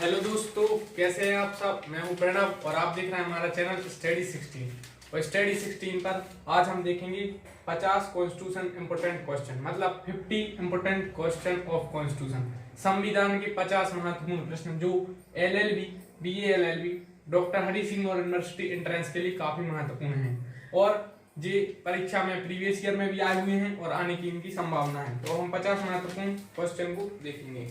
Hello दोस्तों, कैसे हैं आप सब। मैं हूं प्रणव और आप देख रहे हैं हमारा चैनल स्टडी 16। और स्टडी 16 पर आज हम देखेंगे 50 कॉन्स्टिट्यूशन इंपोर्टेंट क्वेश्चन, मतलब 50 इंपोर्टेंट क्वेश्चन ऑफ कॉन्स्टिट्यूशन। संविधान के 50 महत्वपूर्ण प्रश्न जो LLB, BA LLB, doctor Hari Singh और यूनिवर्सिटी एंट्रेंस के लिए काफी महत्वपूर्ण हैं और ये परीक्षा में प्रीवियस ईयर में भी आए हुए हैं और आने की इनकी संभावना है। तो हम 50 महत्वपूर्ण क्वेश्चन को देखेंगे।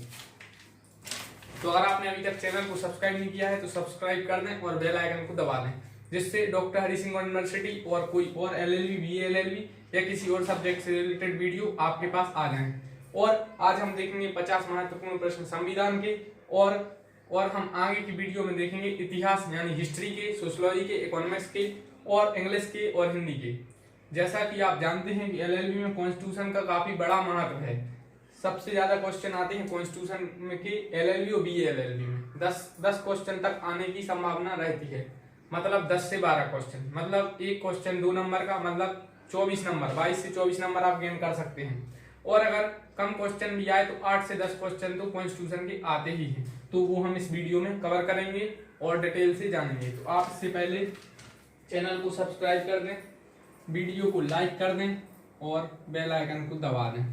तो अगर आपने अभी तक चैनल को सब्सक्राइब नहीं किया है तो सब्सक्राइब कर दें और बेल आइकन को दबा दें, जिससे डॉक्टर हरि सिंह यूनिवर्सिटी और कोई और एलएलबी, बीए एलएलबी या किसी और सब्जेक्ट से रिलेटेड वीडियो आपके पास आ जाए। और आज हम देखेंगे 50 महत्वपूर्ण प्रश्न संविधान के और हम आगे की वीडियो में देखेंगे इतिहास यानी हिस्ट्री के, सोशियोलॉजी के, इकोनॉमिक्स के और इंग्लिश के और हिंदी के। जैसा कि आप जानते हैं कि एलएलबी में कॉन्स्टिट्यूशन का काफी बड़ा महत्व है। सबसे ज्यादा क्वेश्चन आते हैं कॉन्स्टिट्यूशन में के एलएलबी और बीए एलएलबी में 10 क्वेश्चन तक आने की संभावना रहती है। मतलब 10 से 12 क्वेश्चन, मतलब एक क्वेश्चन 2 नंबर का, मतलब 24 नंबर, 22 से 24 नंबर आप गेन कर सकते हैं। और अगर कम क्वेश्चन भी आए तो 8 से 10 क्वेश्चन तो कॉन्स्टिट्यूशन के आते ही हैं। तो वो हम इस वीडियो में कवर करेंगे और डिटेल से जानेंगे। तो आप इससे पहले चैनल को सब्सक्राइब कर दें, वीडियो को लाइक कर दें और बेल आइकन को दबा दें।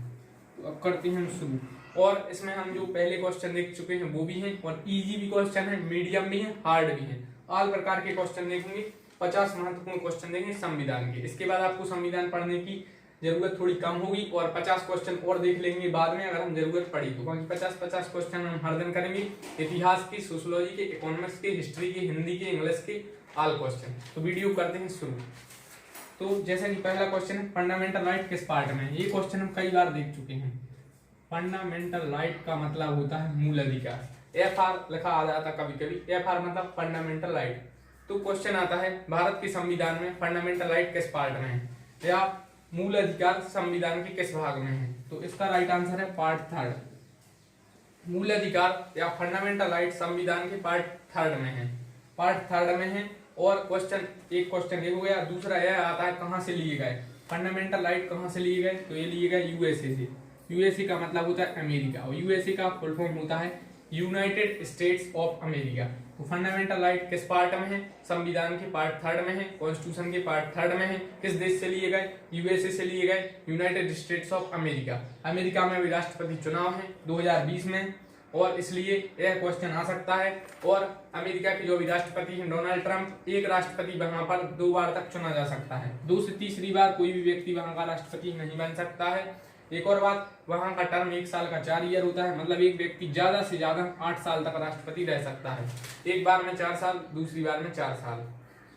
तो अब करते हैं शुरू। और इसमें हम जो पहले क्वेश्चन देख चुके हैं वो भी हैं और इजी भी क्वेश्चन है, मीडियम भी है, हार्ड भी है। ऑल प्रकार के क्वेश्चन देखेंगे। 50 महत्वपूर्ण क्वेश्चन देखेंगे संविधान के। इसके बाद आपको संविधान पढ़ने की जरूरत थोड़ी कम होगी और 50 क्वेश्चन और देख लेंगे बाद में अगर हम जरूरत पड़ी तो, क्योंकि 50 क्वेश्चन हम हर दिन करेंगे। इतिहास के, सोशियोलॉजी के, इकोनॉमिक्स के, हिस्ट्री के, हिंदी के, इंग्लिश के ऑल क्वेश्चन। तो वीडियो करते हैं शुरू। तो जैसा कि पहला क्वेश्चन है, फंडामेंटल राइट किस पार्ट में है। ये क्वेश्चन हम कई बार देख चुके हैं। फंडामेंटल राइट का मतलब होता है मूल अधिकार। एफआर लिखा आ जाता कभी कभी, एफआर मतलब फंडामेंटल राइट। तो क्वेश्चन आता है भारत के संविधान में फंडामेंटल राइट किस पार्ट में है या मूल अधिकार संविधान के किस भाग में है। तो इसका राइट आंसर है पार्ट 3। मूल अधिकार या फंडामेंटल राइट संविधान के पार्ट 3 में है, पार्ट 3 में है। और एक क्वेश्चन ये हो गया। दूसरा यह आता है कहां से लिए गए फंडामेंटल राइट, कहां से लिए गए। तो ये लिए गए यूएसए से। यूएसए का मतलब होता है अमेरिका और यूएसए का फुल फॉर्म होता है यूनाइटेड स्टेट्स ऑफ अमेरिका। तो फंडामेंटल राइट किस पार्ट में है, संविधान के पार्ट 3 में है, कॉन्स्टिट्यूशन के पार्ट 3 में है। किस देश से लिए गए, यूएसए से लिए गए, United states of America. America में भी राष्ट्रपति चुनाव है 2020 में और इसलिए यह क्वेश्चन आ सकता है। और अमेरिका के जो भी राष्ट्रपति हैं डोनाल्ड ट्रंप, एक राष्ट्रपति वहां पर 2 बार तक चुना जा सकता है। 2 से तीसरी बार कोई भी व्यक्ति वहां का राष्ट्रपति नहीं बन सकता है। एक और बात, वहां का टर्म 1 साल का 4 ईयर होता है, मतलब एक व्यक्ति ज्यादा से ज्यादा 8 साल तक राष्ट्रपति रह सकता है। एक बार में 4 साल, दूसरी बार में 4 साल।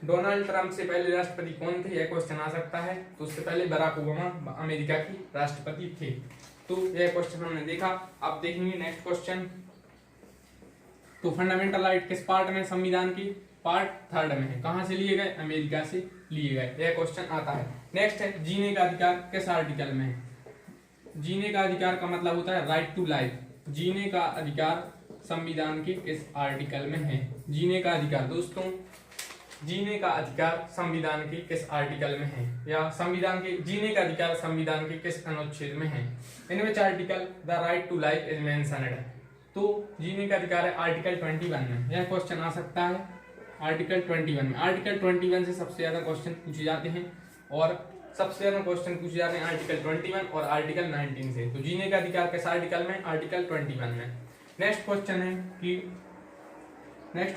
डोनाल्ड ट्रंप से पहले राष्ट्रपति कौन थे, यह क्वेश्चन आ सकता है। तो उससे पहले बराक ओबामा अमेरिका की राष्ट्रपति थे। तो यह क्वेश्चन हमने देखा। अब देखेंगे नेक्स्ट क्वेश्चन। तो फंडामेंटल राइट किस पार्ट में संविधान की, पार्ट 3 में है। कहां से लिए गए, अमेरिका से लिए गए। यह क्वेश्चन आता है। नेक्स्ट है जीने का अधिकार किस आर्टिकल में है। जीने का अधिकार का मतलब होता है राइट टू लाइफ। जीने का अधिकार संविधान के किस आर्टिकल में है। जीने का अधिकार दोस्तों, जीने का अधिकार संविधान के किस आर्टिकल में है या संविधान के जीने का अधिकार संविधान के किस अनुच्छेद में है। In which article the right to life is mentioned. तो जीने का अधिकार है आर्टिकल 21 में। यह क्वेश्चन आ सकता है आर्टिकल 21 में। आर्टिकल 21 से सबसे ज्यादा क्वेश्चन पूछे जाते हैं और सबसे ज्यादा क्वेश्चन पूछे जाते हैं आर्टिकल 21 और आर्टिकल 19 से। तो जीने का अधिकार किस आर्टिकल में, आर्टिकल 21 में। नेक्स्ट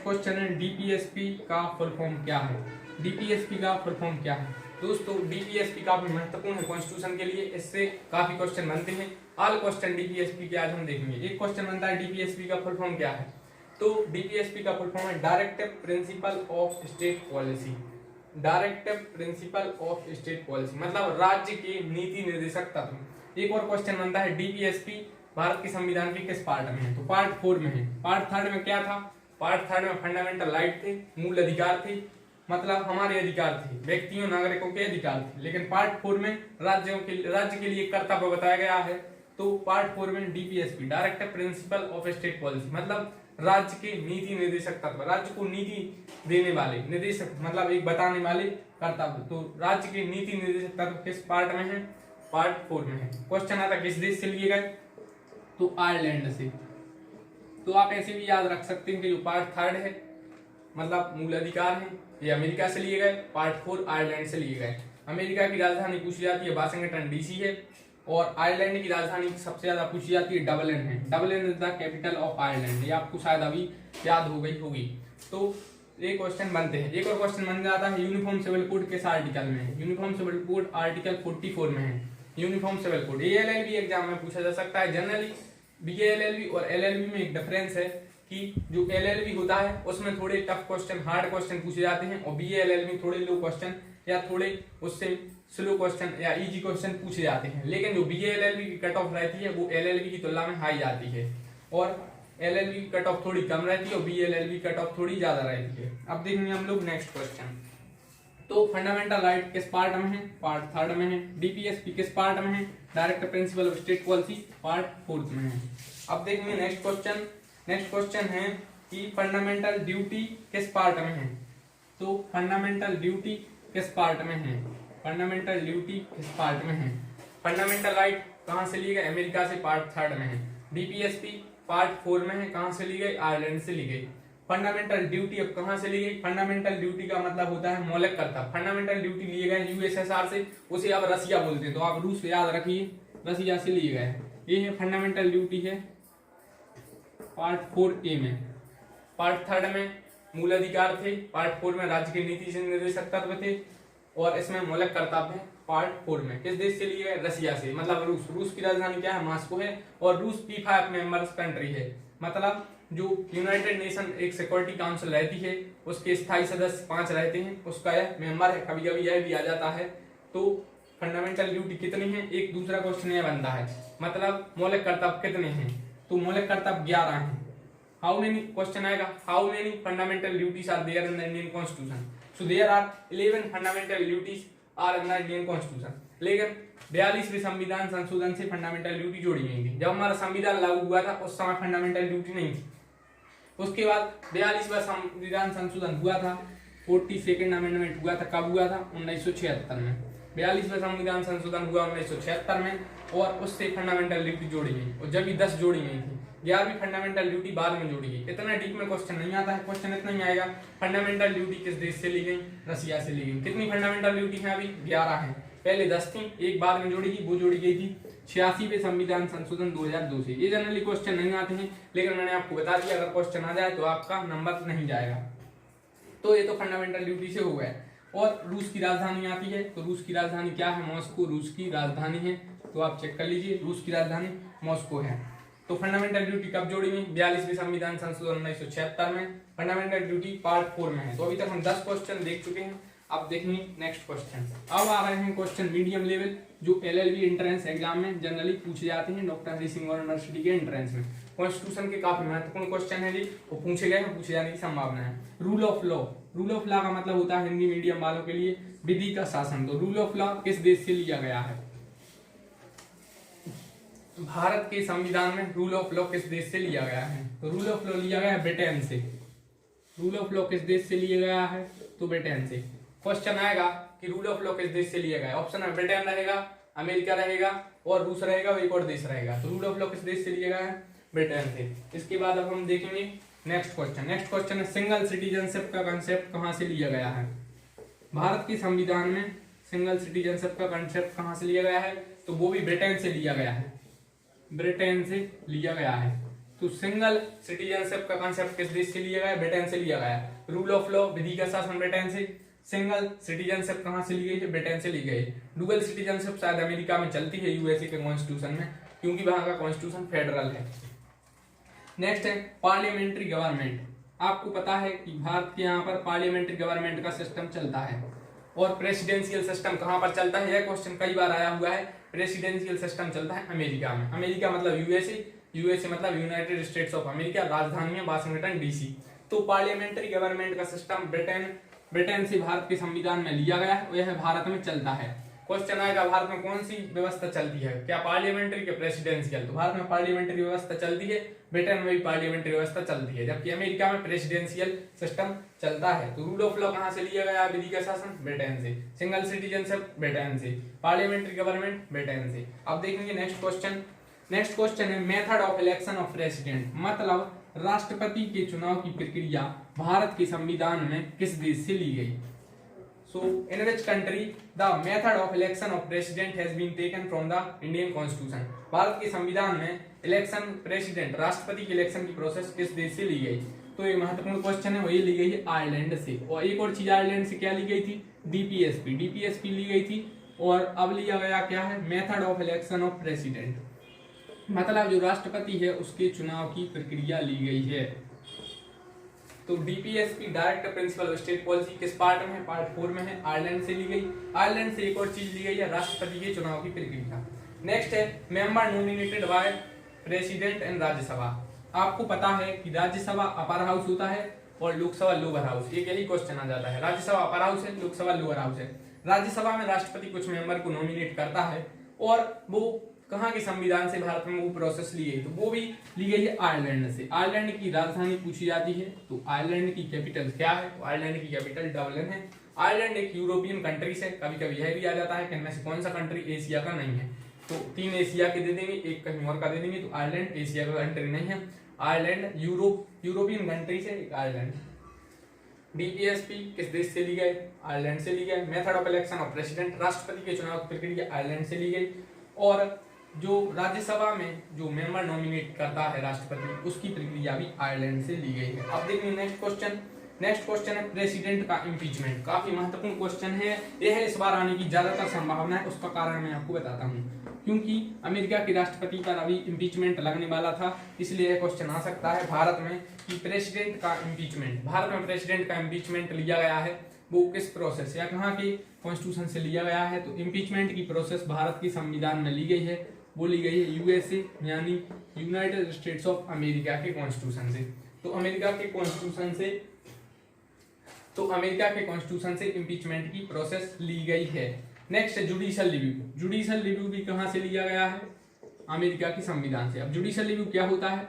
क्वेश्चन है डीपीएसपी का फुल फॉर्म क्या है। डीपीएसपी का फुल फॉर्म क्या है दोस्तों। डीपीएसपी काफी महत्वपूर्ण है कॉन्स्टिट्यूशन के लिए, इससे काफी क्वेश्चन बनते हैं। ऑल क्वेश्चन डीपीएसपी के आज हम देखेंगे। एक क्वेश्चन बनता है डीपीएसपी का फुल फॉर्म क्या है। तो डीपीएसपी का फुल फॉर्म है directive principle of state policy. Directive principle of state policy मतलब राज्य के नीति निर्देशक तत्व। एक और क्वेश्चन बनता है डीपीएसपी भारत के संविधान के किस पार्ट में है। तो पार्ट 4 में है। पार्ट 3 में क्या था, पार्ट 3 में फंडामेंटल राइट थे, मूल अधिकार थे, मतलब हमारे अधिकार थे, व्यक्तियों नागरिकों के अधिकार थे। लेकिन पार्ट 4 में राज्य के लिए कर्तव्य बताया गया है। तो पार्ट 4 में DPSP directive principle of state policy मतलब राज्य के नीति निर्देशक तत्व, राज्य को नीति देने वाले निदेशक, मतलब एक बताने वाले कर्तव्य। तो राज्य के नीति निर्देशक तत्व किस पार्ट में है, पार्ट 4 में है। क्वेश्चन आता किस देश से लिए गए, तो आयरलैंड से। तो आप ऐसे भी याद रख सकते हैं कि जो पार्ट थर्ड है मतलब मूल अधिकार है ये अमेरिका से लिए गए, पार्ट 4 आयरलैंड से लिए गए। अमेरिका की राजधानी पूछी जाती है वाशिंगटन डीसी है, और आयरलैंड की राजधानी सबसे ज्यादा पूछी जाती है डबलिन है। Dublin is the capital of Ireland, ये आपको शायद अभी याद हो गई होगी। तो ये क्वेश्चन बनते हैं। एक और क्वेश्चन बन जाता है यूनिफॉर्म सिविल कोड किस आर्टिकल में है? यूनिफॉर्म सिविल कोड आर्टिकल 44 में है। यूनिफॉर्म सिविल कोड ये एलएलबी एग्जाम में पूछा जा सकता है। जनरली बीएएलएलबी और एलएलबी में एक डिफरेंस है कि जो एलएलबी होता है उसमें थोड़े टफ क्वेश्चन, हार्ड क्वेश्चन पूछे जाते हैं, और बीएएलएलबी में थोड़े लो क्वेश्चन या थोड़े उससे स्लो क्वेश्चन या इजी क्वेश्चन पूछे जाते हैं। लेकिन जो बीएएलएलबी की कट ऑफ रहती है वो एलएलबी की तुलना में हाई आती है, और एलएलबी की कट ऑफ थोड़ी कम रहती है और बीएलएलबी कट ऑफ थोड़ी ज्यादा रहती है। अब देखेंगे हम लोग नेक्स्ट क्वेश्चन। तो फंडामेंटल राइट किस पार्ट में है? पार्ट 3 में है। डीपीएसपी किस पार्ट में है? Direct principle of state policy part 4 में है। अब देखेंगे नेक्स्ट क्वेश्चन। नेक्स्ट क्वेश्चन है कि फंडामेंटल ड्यूटी किस पार्ट में है? तो फंडामेंटल ड्यूटी किस पार्ट में है? फंडामेंटल ड्यूटी किस पार्ट में है? फंडामेंटल राइट कहां से ली गई? अमेरिका से, पार्ट 3 में है। डीपीएसपी पार्ट 4 में है, कहां से ली गई? आयरलैंड से ली गई। फंडामेंटल ड्यूटी अब कहां से ली गई? फंडामेंटल ड्यूटी का मतलब होता है मौलिक कर्तव्य। फंडामेंटल ड्यूटी लिए गए यूएसएसआर से, उसे अब रसिया बोलते हैं, तो आप रूस याद रखिए, रसिया से लिए गए। ये है फंडामेंटल ड्यूटी है पार्ट 4A में। पार्ट 3 में मूल अधिकार थे, पार्ट 4 में राज्य के नीति से निर्देशक तत्व थे, और इसमें मौलिक कर्तव्य है पार्ट 4 में। किस देश से लिए गए? रसिया से, मतलब रूस। रूस की राजधानी क्या है? मॉस्को है, और रूस P5 मेंबर्स कंट्री है, मतलब जो यूनाइटेड नेशन एक सिक्योरिटी काउंसिल रहती है उसके स्थायी सदस्य 5 रहते हैं, उसका यह मेंबर है। कभी कभी यह भी आ जाता है। तो फंडामेंटल ड्यूटी कितनी है? एक दूसरा क्वेश्चन यह बनता है, मतलब मौलिक कर्तव्य कितने हैं? तो मौलिक कर्तव्य 11 हैं। हाउ मेनी क्वेश्चन आएगा, how many fundamental duties are there in the Indian constitution? So there are 11 fundamental duties are in the Indian constitution. लेकिन 42वें संविधान संशोधन से फंडामेंटल ड्यूटी जोड़ी गई थी। जब हमारा संविधान लागू हुआ था उस समय फंडामेंटल ड्यूटी नहीं थी। उसके बाद 42वां संविधान संशोधन हुआ था, 42nd अमेंडमेंट हुआ था। कब हुआ था? 1976 में। 42वां संविधान संशोधन हुआ 1976 में, और उससे फंडामेंटल ड्यूटी जोड़ी गई, और जब भी 10 जोड़ी गई थी। 11वीं फंडामेंटल ड्यूटी बाद में जोड़ी गई। इतना डीप में क्वेश्चन नहीं आता है, क्वेश्चन इतना ही आएगा फंडामेंटल ड्यूटी किस देश से ली गई? रसिया से ली गई। कितनी फंडामेंटल ड्यूटी है? अभी 11 है। पहले 10 थी, एक बाद में जोड़ी गई, वो जोड़ी गई थी 86वें संविधान संशोधन 2002 से। ये जनरली क्वेश्चन नहीं आते हैं, लेकिन मैंने आपको बता दिया अगर क्वेश्चन आ जाए तो आपका नंबर नहीं जाएगा। तो ये तो फंडामेंटल ड्यूटी से हो गया। और रूस की राजधानी आती है, तो रूस की राजधानी क्या है? मॉस्को रूस की राजधानी है, तो आप चेक कर लीजिए, रूस की राजधानी मॉस्को है। तो फंडामेंटल ड्यूटी कब जोड़ी गई? 42वें संविधान संशोधन 1976 में। फंडामेंटल ड्यूटी पार्ट 4 में है। तो अभी तक हम 10 क्वेश्चन देख चुके हैं। अब देखेंगे नेक्स्ट क्वेश्चन। अब आ रहे हैं क्वेश्चन मीडियम लेवल, जो एलएलबी एंट्रेंस एग्जाम में जनरली पूछे जाते हैं, डॉक्टर हरि सिंह यूनिवर्सिटी के एंट्रेंस में। कॉन्स्टिट्यूशन के काफी महत्वपूर्ण क्वेश्चन है जी, वो पूछे गए हैं, पूछे जाने की संभावना है। Rule of law, rule of law का मतलब होता है हिंदी मीडियम वालों के लिए विधि का शासन। तो रूल ऑफ लॉ किस देश से लिया गया है? भारत के संविधान में रूल ऑफ लॉ किस देश से लिया गया है? तो रूल ऑफ लॉ लिया गया है ब्रिटेन से। रूल ऑफ लॉ किस देश से लिया गया है? तो ब्रिटेन से। क्वेश्चन आएगा कि रूल ऑफ लॉ किस देश से लिया गया है? ऑप्शन है ब्रिटेन रहेगा, अमेरिका रहेगा, और रूस रहेगा, और एक और देश रहेगा। तो रूल ऑफ लॉ किस देश से लिया गया है? ब्रिटेन से। इसके बाद अब हम देखेंगे नेक्स्ट क्वेश्चन। नेक्स्ट क्वेश्चन है सिंगल सिटीजनशिप का कंसेप्ट कहां से लिया गया है? भारत के संविधान में सिंगल सिटीजनशिप का कंसेप्ट कहां से लिया गया है? तो वो भी ब्रिटेन से लिया गया है, ब्रिटेन से लिया गया है। तो सिंगल सिटीजनशिप का कंसेप्ट किस देश से लिया गया है? ब्रिटेन से लिया गया है। रूल ऑफ लॉ विधि का शासन ब्रिटेन से। सिंगल सिटीजनशिप कहां से ली गई है? ब्रिटेन से ली गई। डुअल सिटीजनशिप शायद अमेरिका में चलती है, यूएसए के कॉन्स्टिट्यूशन में, क्योंकि वहां का कॉन्स्टिट्यूशन फेडरल है। नेक्स्ट है पार्लियामेंट्री गवर्नमेंट। आपको पता है कि भारत के यहाँ पर पार्लियामेंट्री गवर्नमेंट का सिस्टम चलता है, और प्रेसिडेंशियल सिस्टम कहां पर चलता है? यह क्वेश्चन कई बार आया हुआ है। प्रेसिडेंशियल सिस्टम चलता है अमेरिका में। अमेरिका मतलब यूएसए, यूएसए मतलब यूनाइटेड स्टेट्स ऑफ अमेरिका, राजधानी है वाशिंगटन डीसी। तो पार्लियामेंट्री गवर्नमेंट का सिस्टम ब्रिटेन से भारत के संविधान में लिया गया है, यह भारत में चलता है। क्वेश्चन आएगा भारत में कौन सी व्यवस्था चलती है? क्या पार्लियामेंट्री के प्रेसिडेंशियल? तो भारत में पार्लियामेंट्री व्यवस्था चलती है, ब्रिटेन में भी पार्लियामेंट्री व्यवस्था चलती है, जबकि अमेरिका में प्रेसिडेंशियल सिस्टम चलता है। तो रूल ऑफ लॉ कहां से लिया गया? विधि का शासन ब्रिटेन से। सिंगल सिटीजनशिप ब्रिटेन से। पार्लियामेंट्री गवर्नमेंट ब्रिटेन से। अब देखेंगे नेक्स्ट क्वेश्चन। नेक्स्ट क्वेश्चन है method of election of president, मतलब राष्ट्रपति के चुनाव की प्रक्रिया भारत के संविधान में किस देश से ली गई? So, in which country the method of election of president has been taken from the Indian Constitution? Bharat के संविधान में इलेक्शन प्रेसिडेंट राष्ट्रपति के इलेक्शन की प्रोसेस किस देश से ली गई? तो ये महत्वपूर्ण क्वेश्चन है, वही ली गई है आयरलैंड से। और एक और चीज आयरलैंड से क्या ली गई थी? डीपीएसपी ली गई थी। और अब लिया गया क्या है? Method of election of president, मतलब जो राष्ट्रपति है उसके चुनाव की प्रक्रिया ली गई है। तो DPSP direct principle of state policy किस पार्ट में है? पार्ट 4 में है, आयरलैंड से ली गई। आयरलैंड से एक और चीज ली गई है, राष्ट्रपति के चुनाव की प्रक्रिया। नेक्स्ट है member nominated by president and Rajya Sabha. आपको पता है कि राज्यसभा अपर हाउस होता है और लोकसभा लोअर हाउस, एक यही क्वेश्चन आ जाता है। राज्यसभा अपर हाउस है, लोकसभा लोअर हाउस है। राज्यसभा में राष्ट्रपति कुछ मेंबर को नॉमिनेट करता है और वो कहाँ के संविधान से भारत में वो प्रोसेस ली गई? तो वो भी ली गई है आयरलैंड से। आयरलैंड की राजधानी पूछी जाती है, तो आयरलैंड की कैपिटल क्या है? तो आयरलैंड की कैपिटल डबलिन है। आयरलैंड एक यूरोपियन कंट्री से, कभी कभी यह भी आ जाता है कि इनमें से कौन सा कंट्री एशिया का नहीं है। तो 3 एशिया के दे देंगे, एक कहीं और का दे देंगे, तो आयरलैंड एशिया का कंट्री नहीं है। आयरलैंड यूरोपियन कंट्री से एक आयरलैंड। डीपीएसपी किस देश से ली गई? आयरलैंड से ली गई। Method of election of president, राष्ट्रपति के चुनाव की प्रक्रिया आयरलैंड से ली गई। और जो राज्यसभा में जो मेंबर नॉमिनेट करता है राष्ट्रपति, उसकी प्रक्रिया भी आयरलैंड से ली गई है। अब देखिए नेक्स्ट क्वेश्चन है प्रेसिडेंट का इम्पीचमेंट। काफी महत्वपूर्ण क्वेश्चन है, यह इस बार आने की ज्यादातर संभावना है। उसका कारण मैं आपको बताता हूँ, क्योंकि अमेरिका के राष्ट्रपति पर अभी इम्पीचमेंट लगने वाला था, इसलिए यह क्वेश्चन आ सकता है भारत में कि प्रेसिडेंट का इम्पीचमेंट, भारत में प्रेसिडेंट का इम्पीचमेंट लिया गया है वो किस प्रोसेस या कहाँ के कॉन्स्टिट्यूशन से लिया गया है? तो इम्पीचमेंट की प्रोसेस भारत के संविधान में ली गई है, वो ली गई है यूएसए यानी यूनाइटेड स्टेट्स ऑफ अमेरिका के कॉन्स्टिट्यूशन से। तो अमेरिका के कॉन्स्टिट्यूशन से इम्पीचमेंट की प्रोसेस ली गई है। नेक्स्ट जुडिशियल रिव्यू भी कहाँ से लिया गया है? अमेरिका के संविधान से। अब जुडिशियल रिव्यू क्या होता है?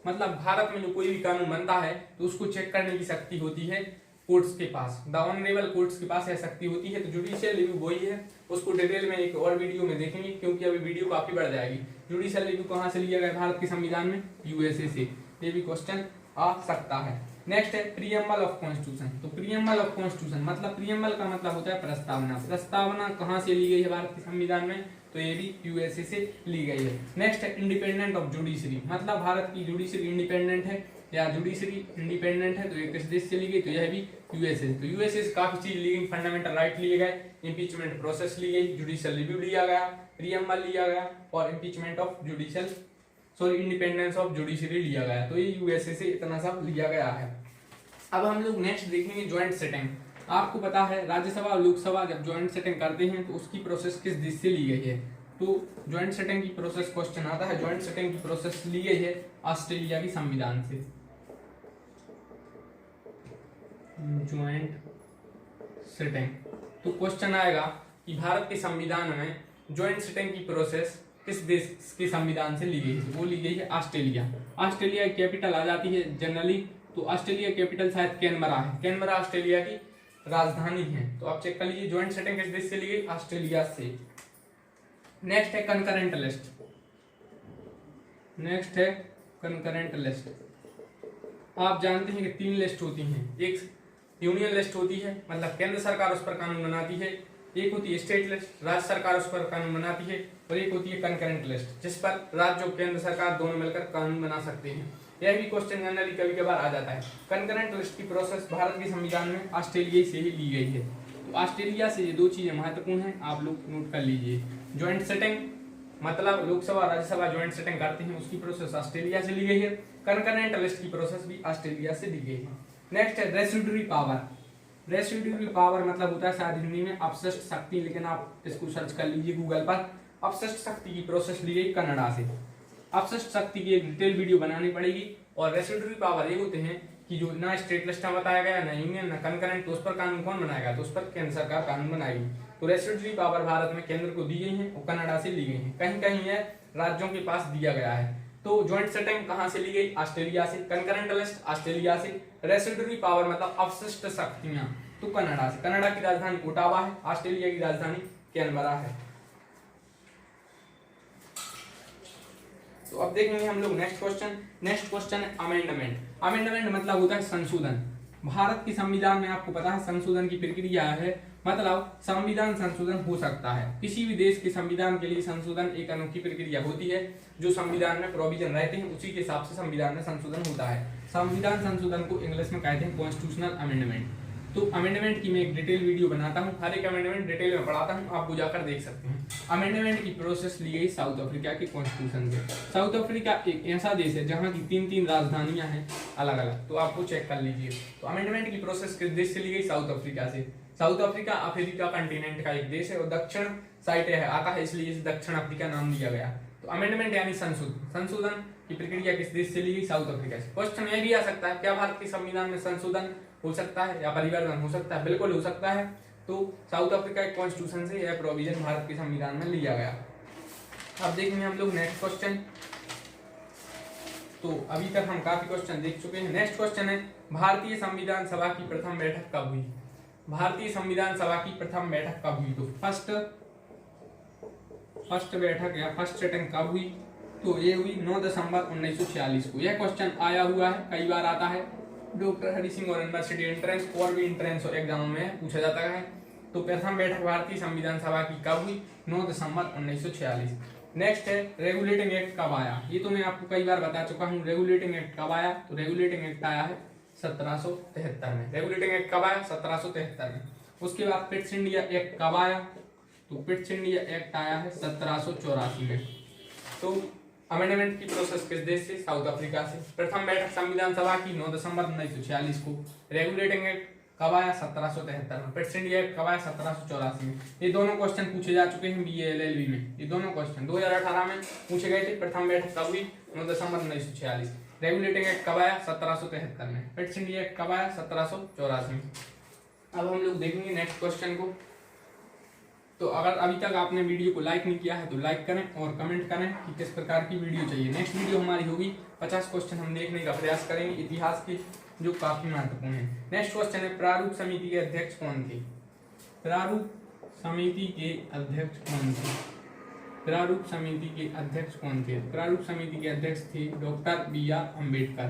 मतलब भारत में जो कोई भी कानून बनता है तो उसको चेक करने की शक्ति होती है कोर्ट्स के पास, द ऑनरेबल कोर्ट्स के पास यह शक्ति होती है। तो जुडिशियल रिव्यू वही है, उसको डिटेल में एक और वीडियो में देखेंगे क्योंकि अभी वीडियो काफी बढ़ जाएगी। जुडिशियल रिव्यू कहाँ से लिया गया भारत के संविधान में? यूएसए से। ये भी क्वेश्चन आ सकता है। नेक्स्ट है प्रीएम्बल ऑफ कॉन्स्टिट्यूशन। तो प्रीएम्बल ऑफ कॉन्स्टिट्यूशन मतलब प्रीएम्बल का मतलब होता है प्रस्तावना कहाँ से ली गई है भारत के संविधान में? तो ये भी यूएसए से ली गई है। नेक्स्ट है इंडिपेंडेंट ऑफ जुडिशरी, मतलब भारत की जुडिशरी इंडिपेंडेंट है या जुडिशरी इंडिपेंडेंट है, तो ये किस देश से ली गई? तो यह भी यूएसए। तो यूएसए से काफी चीज ली गई, फंडामेंटल राइट लिए गए, इंपीचमेंट प्रोसेस ली गई, जुडिशियल रिव्यू लिया गया, प्रीएम्बल लिया गया और इंडिपेंडेंस ऑफ जुडिशरी लिया गया। तो ये यूएसए से इतना सब लिया गया है। अब हम लोग नेक्स्ट देखेंगे ज्वाइंट सेटिंग। आपको पता है राज्यसभा और लोकसभा जब ज्वाइंट सेटिंग करते हैं तो उसकी प्रोसेस किस देश से ली गई है? तो ज्वाइंट सेटिंग की प्रोसेस क्वेश्चन आता है, ज्वाइंट सेटिंग की प्रोसेस ली गई है ऑस्ट्रेलिया की संविधान से। ज्वाइंट सेटिंग, तो क्वेश्चन आएगा कि भारत के संविधान में ज्वाइंट सेटिंग की प्रोसेस किस देश के संविधान से ली गई है? वो ली गई है ऑस्ट्रेलिया। ऑस्ट्रेलिया की कैपिटल आ जाती है जनरली, तो ऑस्ट्रेलिया कैपिटल शायद कैनबरा है, कैनबरा ऑस्ट्रेलिया की राजधानी है। तो आप चेक कर लीजिए ज्वाइंट सेटिंग किस देश से ली गई? ऑस्ट्रेलिया से। नेक्स्ट है कंकरेंट लिस्ट। आप जानते हैं कि 3 लिस्ट होती हैं, एक यूनियन लिस्ट होती है, मतलब केंद्र सरकार उस पर कानून बनाती है, एक होती है स्टेट लिस्ट, राज्य सरकार उस पर कानून बनाती है, और एक होती है कंकरेंट लिस्ट जिस पर राज्य और केंद्र सरकार दोनों मिलकर कानून बना सकते हैं। यह भी क्वेश्चन जनरली कभी कभार आ जाता है। कंकरेंट लिस्ट की प्रोसेस भारत के संविधान में ऑस्ट्रेलिया से ही ली गई है। तो ऑस्ट्रेलिया से ये 2 चीजें महत्वपूर्ण हैं, आप लोग नोट कर लीजिए। ज्वाइंट सेटिंग मतलब लोकसभा राज्यसभा ज्वाइंट सेटिंग करते हैं, उसकी प्रोसेस ऑस्ट्रेलिया से ली गई है। कंकरेंट लिस्ट की प्रोसेस भी ऑस्ट्रेलिया से ली गई है। नेक्स्ट है रेसिड्यूरी पावर मतलब होता है शायद हिंदी में अपशिष्ट शक्ति, लेकिन आप इसको सर्च कर लीजिए गूगल पर। अपशिष्ट शक्ति की प्रोसेस ली गई कनाडा से। अपशिष्ट शक्ति की एक डिटेल वीडियो बनानी पड़ेगी। और रेसिड्यूरी पावर ये होते हैं कि जो ना स्टेट लिस्ट में बताया गया, ना यूनियन, ना कंकरेंट, तो उस पर कानून कौन बनाएगा? तो उस पर केंद्र सरकार कानून बनाएगी। तो रेसिड्यूरी पावर भारत में केंद्र को दी गई है और कनाडा से ली गई है, कहीं कहीं है राज्यों के पास दिया गया है। तो ज्वाइंट सेटिंग कहां से ली गई? ऑस्ट्रेलिया से। कंकरेंट लिस्ट ऑस्ट्रेलिया से। रेसिड्यूरी पावर मतलब अपशिष्ट शक्तियां तो कनाडा से। कनाडा की राजधानी ओटावा है, ऑस्ट्रेलिया की राजधानी कैनबरा है। तो अब देखेंगे हम लोग नेक्स्ट क्वेश्चन। नेक्स्ट क्वेश्चन है अमेंडमेंट। अमेंडमेंट मतलब होता है संशोधन। भारत की संविधान में आपको पता है संशोधन की प्रक्रिया है, मतलब संविधान संशोधन हो सकता है। किसी भी देश के संविधान के लिए संशोधन एक अनोखी प्रक्रिया होती है। जो संविधान में प्रोविजन रहते हैं उसी के हिसाब से संविधान में संशोधन होता है। संविधान संशोधन को इंग्लिश में कहते हैं कॉन्स्टिट्यूशनल अमेंडमेंट। तो अमेंडमेंट की मैं एक डिटेल वीडियो बनाता हूँ, हर एक अमेंडमेंट डिटेल में पढ़ाता हूँ, आप वो जाकर देख सकते हैं। अमेंडमेंट की प्रोसेस ली गई साउथ अफ्रीका के कॉन्स्टिट्यूशन से। साउथ अफ्रीका एक ऐसा देश है जहाँ की 3-3 राजधानियां हैं अलग अलग, तो आप वो चेक कर लीजिए। तो अमेंडमेंट की प्रोसेस किस देश से ली गई? साउथ अफ्रीका से। साउथ अफ्रीका अफ्रीका कंटिनेंट का एक देश है और दक्षिण साइड आता है, इसलिए इसे दक्षिण अफ्रीका नाम दिया गया। तो अमेंडमेंट यानी संशोधन की प्रक्रिया किस देश से ली गई? साउथ अफ्रीका से। क्वेश्चन ये भी आ सकता है, क्या भारत के संविधान में संशोधन हो सकता है या परिवर्तन हो सकता है? बिल्कुल हो सकता है। तो साउथ अफ्रीका के कॉन्स्टिट्यूशन से यह प्रोविजन भारत के संविधान में लिया गया। अब देखेंगे हम लोग नेक्स्ट क्वेश्चन। तो अभी तक हम काफी क्वेश्चन देख चुके हैं। नेक्स्ट क्वेश्चन है भारतीय संविधान सभा की प्रथम बैठक कब हुई? भारतीय संविधान सभा की प्रथम बैठक कब हुई? तो फर्स्ट बैठक या फर्स्ट सिटिंग कब हुई? तो ये हुई 9 दिसंबर 1946 को। यह क्वेश्चन आया हुआ है, कई बार आता है। डॉक्टर हरि सिंह और यूनिवर्सिटी एंट्रेंस और भी एंट्रेंस और एग्जाम में पूछा जाता है। तो प्रथम बैठक भारतीय संविधान सभा की कब हुई? 9 दिसंबर 1946। नेक्स्ट है रेगुलेटिंग एक्ट कब आया? ये तो मैं आपको कई बार बता चुका हूँ। रेगुलेटिंग एक्ट कब आया? तो रेगुलेटिंग एक्ट आया है 1773 में। रेगुलेटिंग एक्ट कब आया? 1773 में। उसके बाद पिट्स इंडिया एक्ट कब आया? तो पिट्स इंडिया एक्ट आया है 1784 में। तो अमेंडमेंट की प्रोसेस किस देश से? साउथ अफ्रीका से। प्रथम बैठक संविधान सभा की 9 दिसंबर 1946 को। रेगुलेटिंग एक्ट कब आया? 1773 में। पिट्स इंडिया एक्ट कब आया? 1784 में। ये दोनों क्वेश्चन पूछे जा चुके हैं BA LLB में। ये दोनों क्वेश्चन 2018 में पूछे गए थे। प्रथम बैठक कब हुई? 9 दिसंबर 1946। रेगुलेटिंग एक्ट कब आया? 1773 में। पिट्स इंडिया एक्ट कब आया? 1784 में। अब हम लोग देखेंगे नेक्स्ट क्वेश्चन को। तो अगर अभी तक आपने वीडियो को लाइक नहीं किया है तो लाइक करें और कमेंट करें कि किस प्रकार की वीडियो चाहिए। नेक्स्ट वीडियो हमारी होगी 50 क्वेश्चन हम देखने का प्रयास करेंगे इतिहास के, जो काफी महत्वपूर्ण है। नेक्स्ट क्वेश्चन है प्रारूप समिति के अध्यक्ष कौन थे? प्रारूप समिति के अध्यक्ष कौन थे? प्रारूप समिति के अध्यक्ष कौन थे? प्रारूप समिति के अध्यक्ष थे डॉक्टर BR अम्बेडकर।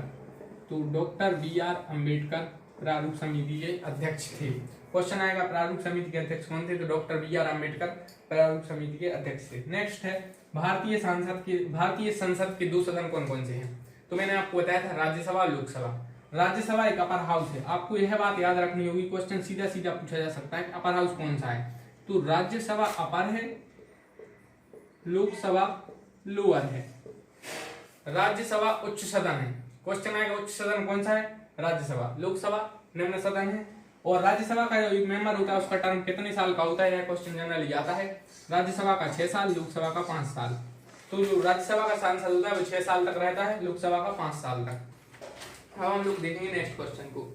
तो डॉक्टर BR अम्बेडकर प्रारूप समिति के अध्यक्ष थे। क्वेश्चन आएगा प्रारूप समिति के अध्यक्ष कौन थे? तो डॉक्टर BR अम्बेडकर प्रारूप समिति के अध्यक्ष थे। नेक्स्ट है भारतीय संसद के 2 सदन कौन कौन से हैं? तो मैंने आपको बताया था राज्यसभा लोकसभा। राज्यसभा एक अपर हाउस है, आपको यह बात याद रखनी होगी। क्वेश्चन सीधा सीधा पूछा जा सकता है कि अपर हाउस कौन सा है? तो राज्यसभा अपर है, लोकसभा लोअर है। राज्यसभा उच्च सदन है। क्वेश्चन आएगा उच्च सदन कौन सा है? राज्यसभा। लोकसभा निम्न सदन है। और राज्यसभा का जो एक मेंबर होता है उसका टर्म कितने साल का होता है? यह क्वेश्चन जनरली आता है। राज्यसभा का 6 साल, लोकसभा का 5 साल। तो जो राज्यसभा का सांसद होता है वो 6 साल तक रहता है, लोकसभा का 5 साल तक। अब हम लोग देखेंगे नेक्स्ट क्वेश्चन को।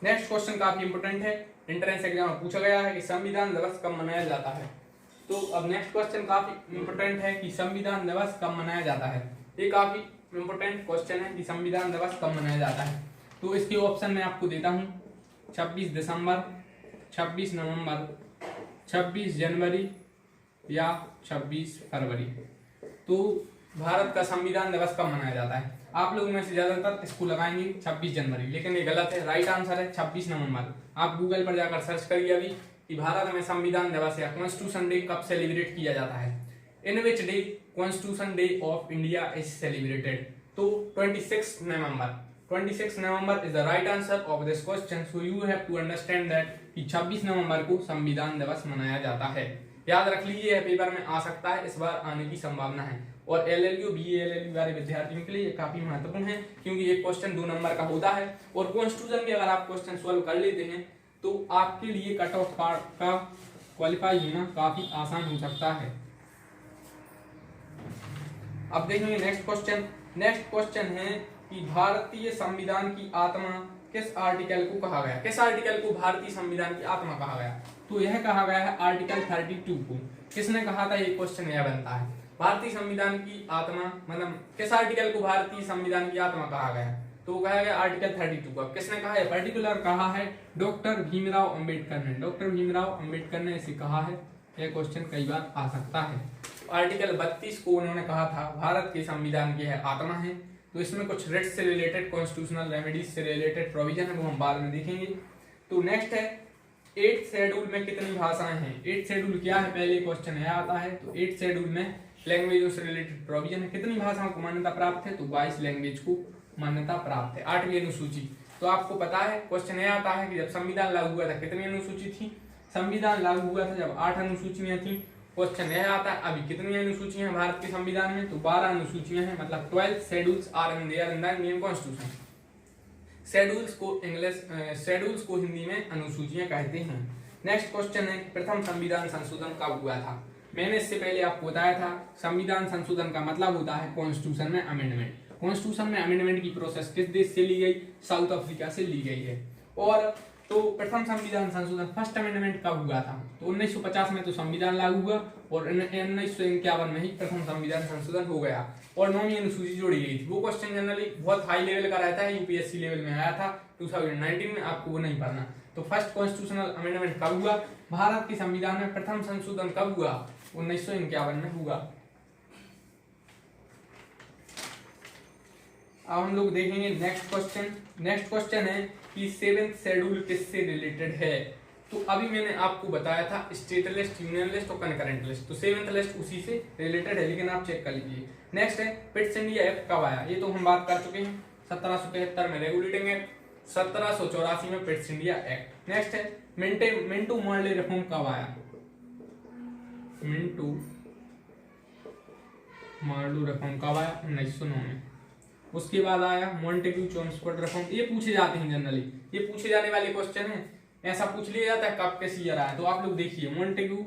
नेक्स्ट क्वेश्चन काफी इंपोर्टेंट है, एंट्रेंस एग्जाम में पूछा गया है कि संविधान दिवस कब मनाया जाता है। तो अब नेक्स्ट क्वेश्चन काफी इंपोर्टेंट है कि संविधान दिवस कब मनाया जाता है। ये काफी इंपोर्टेंट क्वेश्चन है कि संविधान दिवस कब मनाया जाता है। तो इसके ऑप्शन मैं आपको देता हूँ 26 दिसंबर, 26 नवंबर, 26 जनवरी या 26 फरवरी। तो भारत का संविधान दिवस कब मनाया जाता है? आप लोगों में से ज्यादातर इसको लगाएंगे 26 जनवरी, लेकिन ये गलत है। राइट आंसर है 26 नवंबर। आप गूगल पर जाकर सर्च करिए अभी कि भारत में संविधान दिवस या कॉन्स्टिट्यूशन डे कब सेलिब्रेट किया जाता है। In which day constitution day of India is celebrated? तो 26 November. 26 November is the right answer of this question. So you have to understand that कि 26 नवंबर को संविधान दिवस मनाया जाता है। याद रख लीजिए, यह पेपर में आ सकता है, इस बार आने की संभावना है। और LLB BA LLB वाले विद्यार्थियों के लिए ये काफी महत्वपूर्ण है, क्योंकि ये क्वेश्चन 2 नंबर का होता है। और कॉन्स्टिट्यूशन के अगर आप क्वेश्चन सॉल्व कर लेते हैं तो आपके लिए कट ऑफ का क्वालिफाई होना काफी आसान हो सकता है। अब देखेंगे नेक्स्ट क्वेश्चन। नेक्स्ट क्वेश्चन है कि भारतीय संविधान की आत्मा किस आर्टिकल को कहा गया? किस आर्टिकल को भारतीय संविधान की आत्मा कहा गया? तो यह कहा गया है आर्टिकल 32 को। किसने कहा था? ये क्वेश्चन यह बनता है। भारतीय संविधान की आत्मा मतलब किस आर्टिकल को भारतीय संविधान की आत्मा कहा गया? तो वो कहा गया आर्टिकल 32 का। किसने कहा है? पर्टिकुलर कहा है डॉक्टर भीमराव अंबेडकर ने। डॉक्टर भीमराव अंबेडकर ने इसे कहा है। यह क्वेश्चन कई बार आ सकता है। आर्टिकल 32 को उन्होंने कहा था भारत के संविधान की है आत्मा है। तो इसमें कुछ रिट्स से रिलेटेड, कॉन्स्टिट्यूशनल रेमेडीज से रिलेटेड प्रोविजन है, वो हम बाद में देखेंगे। तो नेक्स्ट है 8th शेड्यूल में कितनी भाषाएं हैं? 8th शेड्यूल क्या है? पहले क्वेश्चन यह आता है। तो 8th शेड्यूल में लैंग्वेजों से रिलेटेड प्रोविजन है। कितनी भाषाओं को मान्यता प्राप्त है? तो 22 लैंग्वेज को मान्यता प्राप्त है। 8वीं अनुसूची। तो आपको पता है क्वेश्चन यह आता है कि जब संविधान लागू हुआ था कितनी अनुसूची थी? संविधान लागू हुआ था जब 8 अनुसूचियां थी। क्वेश्चन यह आता है अभी कितनी अनुसूचियां हैं भारत के संविधान में? तो 12 अनुसूचियां हैं, मतलब 12 schedules are in there in the Indian constitution. Schedules को हिंदी में अनुसूचियां कहते हैं। नेक्स्ट क्वेश्चन है प्रथम संविधान संशोधन कब हुआ था? मैंने इससे पहले आपको बताया था संविधान संशोधन का मतलब होता है कॉन्स्टिट्यूशन में अमेंडमेंट। कॉन्स्टिट्यूशन में अमेंडमेंट की प्रोसेस किस देश से ली गई? साउथ अफ्रीका से ली गई है। और तो प्रथम संविधान संशोधन फर्स्ट अमेंडमेंट कब हुआ था? तो 1950 में तो संविधान लागू हुआ और 1951 में ही प्रथम संविधान संशोधन हो गया और 9वीं अनुसूची जोड़ी गई थी। वो क्वेश्चन जनरली बहुत हाई लेवल का रहता है, यूपीएससी लेवल में आया था 2019 में, आपको वो नहीं पढ़ना। तो फर्स्ट कॉन्स्टिट्यूशनल अमेंडमेंट कब हुआ? भारत के संविधान में प्रथम संशोधन कब हुआ? 1951 में हुआ। अब हम लोग देखेंगे नेक्स्ट क्वेश्चन। नेक्स्ट क्वेश्चन है कि 7th शेड्यूल किससे रिलेटेड है? तो अभी मैंने आपको बताया था स्टेट लिस्ट, यूनियन लिस्ट और कनकरेंट लिस्ट। तो 7th लिस्ट उसी से रिलेटेड है, लेकिन आप चेक कर लीजिए। नेक्स्ट है पिट्स इंडिया एक्ट कब आया? ये तो हम बात कर चुके हैं। 1773 में रेगुलेटिंग एक्ट, 1784 में पिट्स इंडिया एक्ट। नेक्स्ट है मिंटो मॉर्ले रिफॉर्म कब आया? मिंटो मॉर्ले रिफॉर्म कब आया? 1909 में। उसके बाद आया मॉन्टेग्यू चेम्सफोर्ड रिफॉर्म। ये पूछे जाते हैं जनरली, ये पूछे जाने वाले क्वेश्चन है। ऐसा पूछ लिया जाता है कब किस ईयर आया। तो आप लोग देखिए मॉन्टेग्यू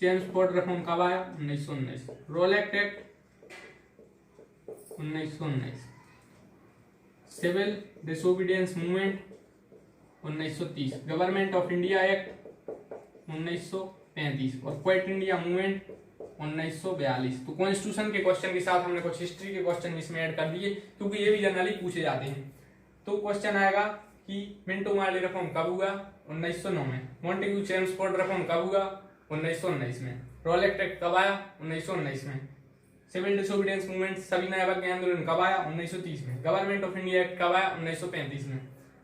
चेम्सफोर्ड रिफॉर्म कब आया? 1919। Rowlatt act 1919। Civil disobedience movement 1930। Government of India act 1935 और क्विट इंडिया मूवमेंट 1942। तो कॉन्स्टिट्यूशन के क्वेश्चन के साथ हमने कुछ हिस्ट्री के क्वेश्चन इसमें ऐड कर दिए, क्योंकि ये भी जनरली पूछे जाते हैं। तो क्वेश्चन आएगा कि मिंटो मॉर्ले रिफॉर्म कब हुआ? 1909 में। मॉन्टेग्यू चेम्सफोर्ड रिफॉर्म कब हुआ? 1919 में। रोलेक्ट एक्ट कब आया? 1919 में। सिविल डिसोबीडियंस मूवमेंट, सविनय अवज्ञा आंदोलन कब आया? 1930 में। गवर्नमेंट ऑफ इंडिया एक्ट कब आया? 1935 में।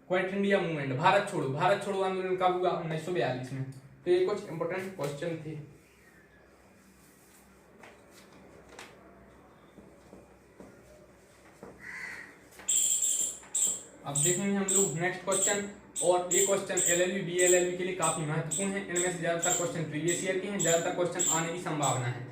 क्विट इंडिया मूवमेंट, भारत छोड़ो आंदोलन कब हुआ? 1942 में। तो ये कुछ इंपोर्टेंट क्वेश्चन थे। अब देखेंगे हम लोग नेक्स्ट क्वेश्चन, और ये क्वेश्चन एलएलबी बीएलएलबी के लिए काफी महत्वपूर्ण है। इनमें से ज्यादातर क्वेश्चन प्रीवियस ईयर के हैं, ज्यादातर क्वेश्चन आने की संभावना है,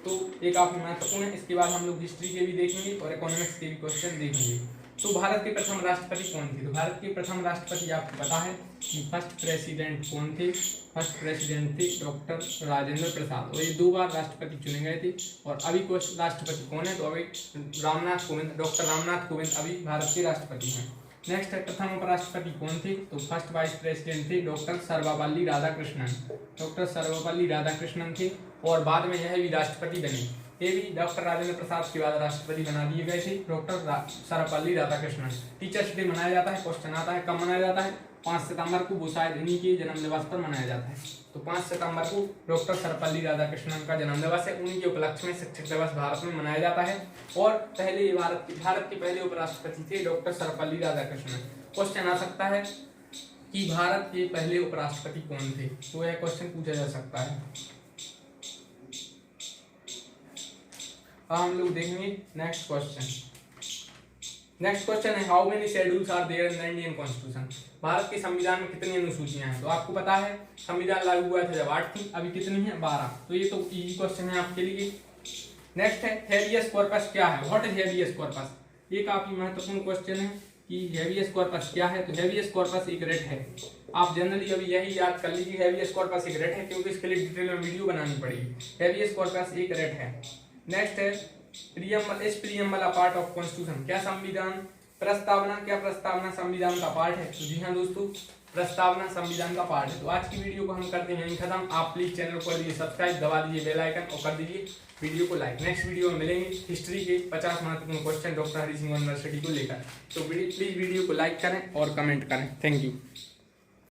तो ये काफी महत्वपूर्ण है। इसके बाद हम लोग हिस्ट्री के भी देखेंगे और इकोनॉमिक्स के भी क्वेश्चन देखेंगे। तो भारत के प्रथम राष्ट्रपति कौन थे? तो भारत के प्रथम राष्ट्रपति आपको पता है कि फर्स्ट प्रेसिडेंट कौन थे? फर्स्ट प्रेसिडेंट थे डॉक्टर राजेंद्र प्रसाद, और ये 2 बार राष्ट्रपति चुने गए थे। और अभी राष्ट्रपति कौन है? तो अभी रामनाथ कोविंद, डॉक्टर रामनाथ कोविंद अभी भारत के राष्ट्रपति हैं। नेक्स्ट है प्रथम उपराष्ट्रपति कौन थे? तो फर्स्ट वाइस प्रेसिडेंट थे डॉक्टर सर्वपल्ली राधाकृष्णन। डॉक्टर सर्वपल्ली राधाकृष्णन थे और बाद में यह भी राष्ट्रपति बने। ये भी डॉक्टर राजेंद्र प्रसाद के बाद राष्ट्रपति बना दिए गए थे doctor Sarvepalli Radhakrishnan. Teachers day मनाया जाता है, क्वेश्चन आता है कब मनाया जाता है? 5 सितंबर को, वो शायद इन्हीं के जन्म दिवस पर मनाया जाता है। तो 5 सितंबर को डॉक्टर सर्वपल्ली राधाकृष्णन का जन्म दिवस है, उन्हीं के उपलक्ष्य में शिक्षक दिवस भारत में मनाया जाता है। और पहले भारत के पहले उपराष्ट्रपति थे डॉक्टर सर्वपल्ली राधाकृष्णन। क्वेश्चन आ सकता है कि भारत के पहले उपराष्ट्रपति कौन थे? तो यह क्वेश्चन पूछा जा सकता है। अब हम लोग देखेंगे नेक्स्ट क्वेश्चन। नेक्स्ट क्वेश्चन है how many schedules are there in the Indian constitution? Bharat के संविधान में कितनी अनुसूचियां हैं? तो आपको पता है संविधान लागू हुआ था जब 8 थी, अभी कितनी है? 12। तो ये तो इजी क्वेश्चन है आपके लिए। नेक्स्ट है हेबियस कॉर्पस क्या है? What is habeas corpus? ये काफी महत्वपूर्ण क्वेश्चन है कि हेबियस कॉर्पस क्या है। तो हेबियस कॉर्पस एक रिट है। आप जनरली अभी यही याद कर लीजिए, हेबियस कॉर्पस एक रिट है, क्योंकि इसके लिए डिटेल में वीडियो बनानी पड़ेगी। हेबियस कॉर्पस एक रिट है। नेक्स्ट है प्रियम्बल, इस preamble a part of constitution? क्या संविधान प्रस्तावना, क्या प्रस्तावना संविधान का पार्ट है? तो जी हाँ दोस्तों, प्रस्तावना संविधान का पार्ट है। तो आज की वीडियो को हम करते हैं यहीं खत्म। आप प्लीज चैनल को कर दीजिए सब्सक्राइब, दबा दीजिए बेल आइकन और कर दीजिए वीडियो को लाइक। नेक्स्ट वीडियो में मिलेंगे हिस्ट्री के 50 महत्वपूर्ण question doctor Hari Singh university को लेकर। तो प्लीज वीडियो को लाइक करें और कमेंट करें। Thank you.